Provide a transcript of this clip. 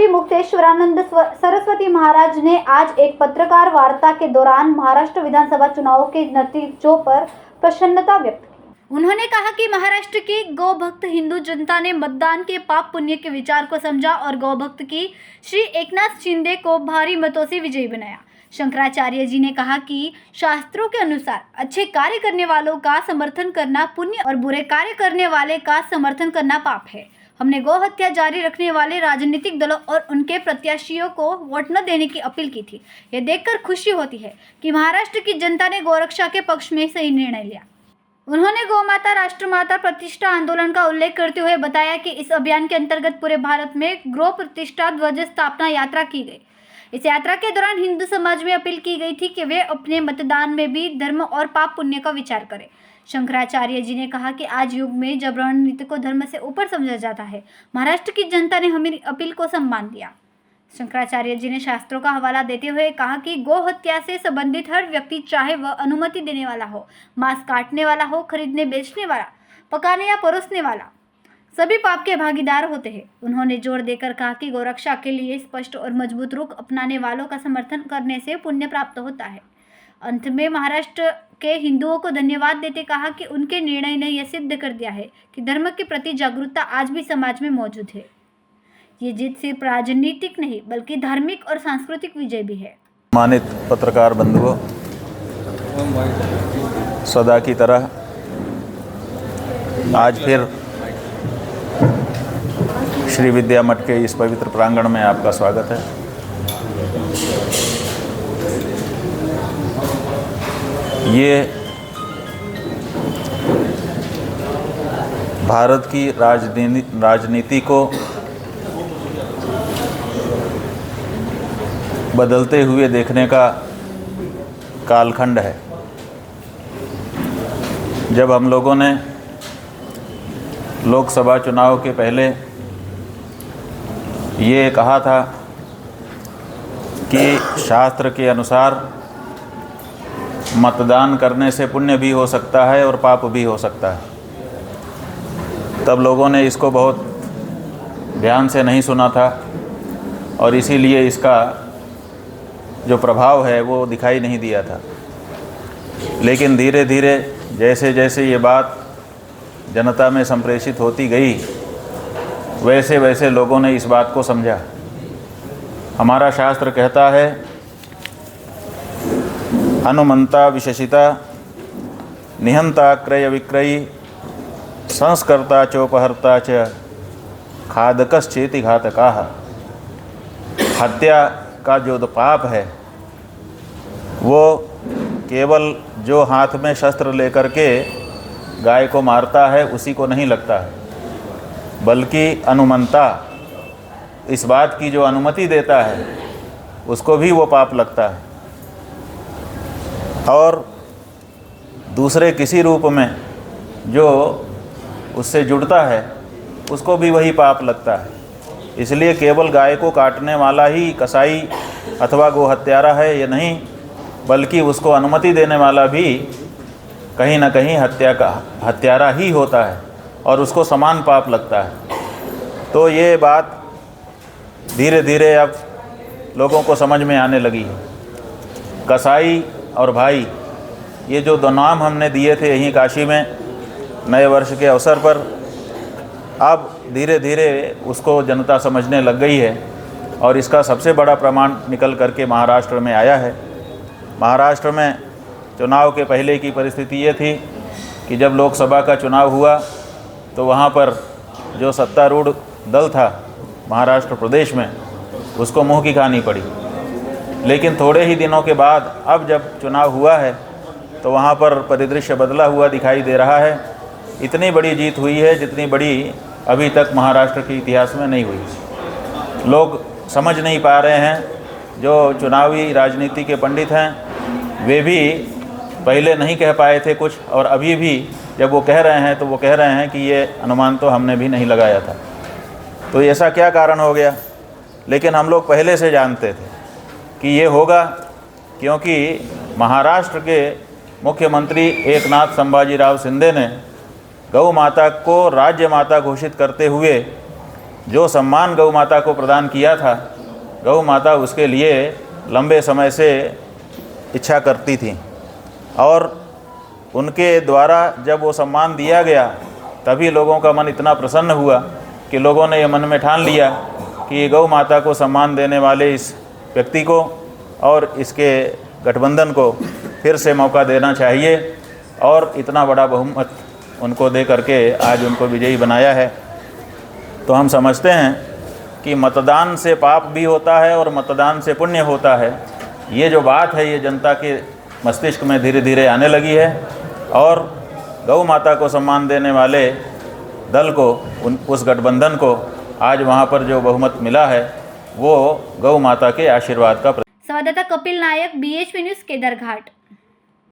श्री मुक्तेश्वरानंद सरस्वती महाराज ने आज एक पत्रकार वार्ता के दौरान महाराष्ट्र विधानसभा चुनाव के नतीजों पर प्रसन्नता व्यक्त की। उन्होंने कहा कि महाराष्ट्र की गौ भक्त हिंदू जनता ने मतदान के पाप पुण्य के विचार को समझा और गौ भक्त की श्री एकनाथ शिंदे को भारी मतों से विजयी बनाया। शंकराचार्य जी ने कहा कि शास्त्रों के अनुसार अच्छे कार्य करने वालों का समर्थन करना पुण्य और बुरे कार्य करने वाले का समर्थन करना पाप है। हमने गौ हत्या जारी रखने वाले राजनीतिक दलों और उनके प्रत्याशियों को वोट न देने की अपील की थी। यह देखकर खुशी होती है कि महाराष्ट्र की जनता ने गौरक्षा के पक्ष में सही निर्णय लिया। उन्होंने गौ माता राष्ट्रमाता प्रतिष्ठा आंदोलन का उल्लेख करते हुए बताया कि इस अभियान के अंतर्गत पूरे भारत में गौ प्रतिष्ठा ध्वज स्थापना यात्रा की गई। इस यात्रा के दौरान हिंदू समाज में अपील की गई थी कि वे अपने मतदान में भी धर्म और पाप पुण्य का विचार करें। शंकराचार्य जी ने कहा कि आज युग में जब रणनीति को धर्म से ऊपर समझा जाता है, महाराष्ट्र की जनता ने हमारी अपील को सम्मान दिया। शंकराचार्य जी ने शास्त्रों का हवाला देते हुए कहा कि गौ हत्या से संबंधित हर व्यक्ति, चाहे वह अनुमति देने वाला हो, मांस काटने वाला हो, खरीदने बेचने वाला, पकाने या परोसने वाला, सभी पाप के भागीदार होते हैं। उन्होंने जोर देकर कहा कि गौरक्षा के लिए स्पष्ट और मजबूत रुख अपनाने वालों का समर्थन करने से पुण्य प्राप्त होता है। अंत में महाराष्ट्र के हिंदुओं को धन्यवाद देते कहा कि उनके निर्णय ने यह सिद्ध कर दिया है कि धर्म के प्रति जागरूकता आज भी समाज में मौजूद है। ये जीत सिर्फ राजनीतिक नहीं बल्कि धार्मिक और सांस्कृतिक विजय भी है। मानित पत्रकार बंधुओं, सदा की तरह आज फिर श्री विद्या मठ के इस पवित्र प्रांगण में आपका स्वागत है। ये भारत की राजनीति को बदलते हुए देखने का कालखंड है। जब हम लोगों ने लोकसभा चुनाव के पहले ये कहा था कि शास्त्र के अनुसार मतदान करने से पुण्य भी हो सकता है और पाप भी हो सकता है, तब लोगों ने इसको बहुत ध्यान से नहीं सुना था और इसीलिए इसका जो प्रभाव है वो दिखाई नहीं दिया था। लेकिन धीरे धीरे जैसे जैसे ये बात जनता में संप्रेषित होती गई, वैसे वैसे लोगों ने इस बात को समझा। हमारा शास्त्र कहता है, अनुमंता विशेषिता निहंता क्रय विक्रयी संस्कर्ता चोपहर्ता च खादकश्चेति घातकाः। हत्या का जो पाप है वो केवल जो हाथ में शस्त्र लेकर के गाय को मारता है उसी को नहीं लगता है, बल्कि अनुमंता इस बात की जो अनुमति देता है उसको भी वो पाप लगता है, और दूसरे किसी रूप में जो उससे जुड़ता है उसको भी वही पाप लगता है। इसलिए केवल गाय को काटने वाला ही कसाई अथवा गो हत्यारा है ये नहीं, बल्कि उसको अनुमति देने वाला भी कहीं ना कहीं हत्यारा ही होता है और उसको समान पाप लगता है। तो ये बात धीरे धीरे अब लोगों को समझ में आने लगी है। कसाई और भाई, ये जो दो नाम हमने दिए थे यहीं काशी में नए वर्ष के अवसर पर, अब धीरे धीरे उसको जनता समझने लग गई है और इसका सबसे बड़ा प्रमाण निकल करके महाराष्ट्र में आया है। महाराष्ट्र में चुनाव के पहले की परिस्थिति ये थी कि जब लोकसभा का चुनाव हुआ तो वहाँ पर जो सत्तारूढ़ दल था महाराष्ट्र प्रदेश में, उसको मुँह की खानी पड़ी। लेकिन थोड़े ही दिनों के बाद अब जब चुनाव हुआ है तो वहाँ पर परिदृश्य बदला हुआ दिखाई दे रहा है। इतनी बड़ी जीत हुई है जितनी बड़ी अभी तक महाराष्ट्र के इतिहास में नहीं हुई। लोग समझ नहीं पा रहे हैं, जो चुनावी राजनीति के पंडित हैं वे भी पहले नहीं कह पाए थे कुछ, और अभी भी जब वो कह रहे हैं तो वो कह रहे हैं कि ये अनुमान तो हमने भी नहीं लगाया था। तो ऐसा क्या कारण हो गया? लेकिन हम लोग पहले से जानते थे कि ये होगा, क्योंकि महाराष्ट्र के मुख्यमंत्री एकनाथ संभाजीराव शिंदे ने गौ माता को राज्य माता घोषित करते हुए जो सम्मान गौ माता को प्रदान किया था, गौ माता उसके लिए लंबे समय से इच्छा करती थी और उनके द्वारा जब वो सम्मान दिया गया तभी लोगों का मन इतना प्रसन्न हुआ कि लोगों ने ये मन में ठान लिया कि गौ माता को सम्मान देने वाले इस व्यक्ति को और इसके गठबंधन को फिर से मौका देना चाहिए और इतना बड़ा बहुमत उनको दे करके आज उनको विजयी बनाया है। तो हम समझते हैं कि मतदान से पाप भी होता है और मतदान से पुण्य होता है। ये जो बात है ये जनता के मस्तिष्क में धीरे धीरे आने लगी है और गौ माता को सम्मान देने वाले दल को उस गठबंधन को आज वहाँ पर जो बहुमत मिला है वो गौ माता के आशीर्वाद का। संवाददाता कपिल नायक, BHP न्यूज़, केदारघाट।